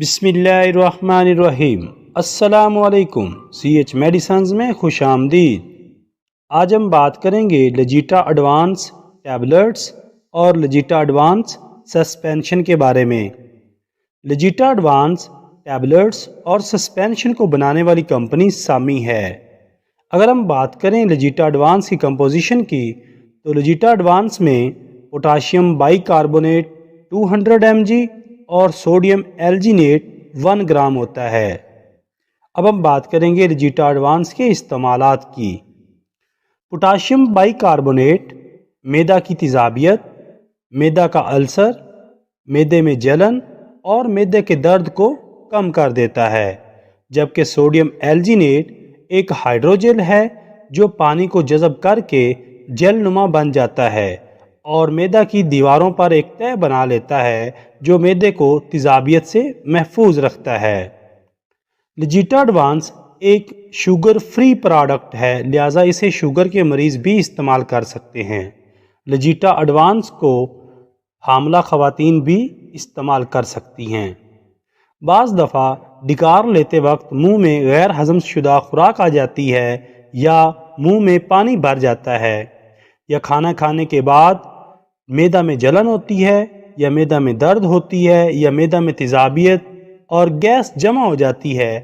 بسم اللہ الرحمن الرحیم۔ السلام علیکم۔ CH میڈیسنز میں خوش آمدید۔ آج ہم بات کریں گے لجیٹا ایڈوانس ٹیبلٹس اور لجیٹا ایڈوانس سسپینشن کے بارے میں۔ لجیٹا ایڈوانس ٹیبلٹس اور سسپینشن کو بنانے والی کمپنی سامی ہے۔ اگر ہم بات کریں لجیٹا ایڈوانس کی کمپوزیشن کی تو لجیٹا ایڈوانس میں پوٹاشیم بائی کاربونیٹ 200 mg اور سوڈیم الجینیٹ 1 گرام ہوتا ہے۔ اب ہم بات کریں گے لجیٹا ایڈوانس کے استعمالات کی۔ پوٹاشیم بائی کاربونیٹ معدہ کی تیزابیت، معدہ کا السر، معدے میں جلن اور معدے کے درد کو کم کر دیتا ہے، جبکہ سوڈیم الجینیٹ ایک ہائیڈروجل ہے جو پانی کو جذب کر کے جیل نما بن جاتا ہے اور معدہ کی دیواروں پر ایک تہہ بنا لیتا ہے جو معدے کو تیزابیت سے محفوظ رکھتا ہے۔ لجیٹا ایڈوانس ایک شوگر فری پروڈکٹ ہے، لہٰذا اسے شوگر کے مریض بھی استعمال کر سکتے ہیں۔ لجیٹا ایڈوانس کو حاملہ خواتین بھی استعمال کر سکتی ہیں۔ بعض دفعہ ڈکار لیتے وقت منہ میں غیر ہضم شدہ خوراک آ جاتی ہے یا منہ میں پانی بھر جاتا ہے، یا کھانا کھانے کے بعد معدہ میں جلن ہوتی ہے، یا معدہ میں درد ہوتی ہے، یا معدہ میں تیزابیت اور گیس جمع ہو جاتی ہے،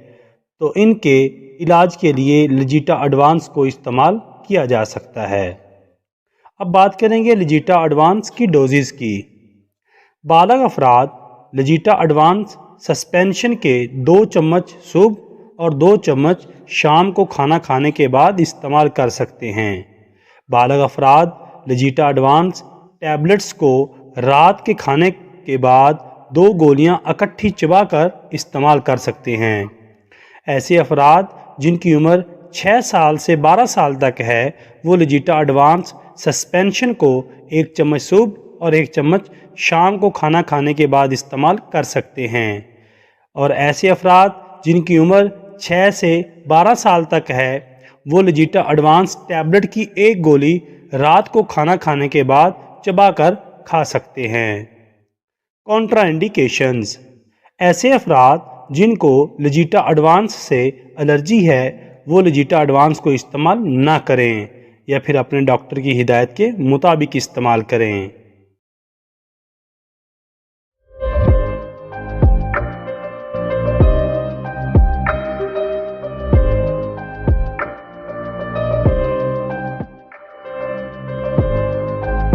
تو ان کے علاج کے لیے لجیٹا ایڈوانس کو استعمال کیا جا سکتا ہے۔ اب بات کریں گے لجیٹا ایڈوانس کی ڈوزز کی۔ بالغ افراد لجیٹا ایڈوانس سسپینشن کے 2 چمچ صبح اور 2 چمچ شام کو کھانا کھانے کے بعد استعمال کر سکتے ہیں۔ بالغ افراد لجیٹا ایڈوانس ٹیبلٹس کو رات کے کھانے کے بعد 2 گولیاں اکٹھی چبا کر استعمال کر سکتے ہیں۔ ایسے افراد جن کی عمر 6 سال سے 12 سال تک ہے وہ لجیٹا ایڈوانس سسپینشن کو 1 چمچ صبح اور 1 چمچ شام کو کھانا کھانے کے بعد استعمال کر سکتے ہیں، اور ایسے افراد جن کی عمر 6 سے 12 سال تک ہے وہ لجیٹا ایڈوانس ٹیبلٹ کی 1 گولی رات کو کھانا کھانے کے بعد چبا کر کھا سکتے ہیں۔ کنٹرا انڈیکیشنز: ایسے افراد جن کو لجیٹا ایڈوانس سے الرجی ہے وہ لجیٹا ایڈوانس کو استعمال نہ کریں، یا پھر اپنے ڈاکٹر کی ہدایت کے مطابق استعمال کریں۔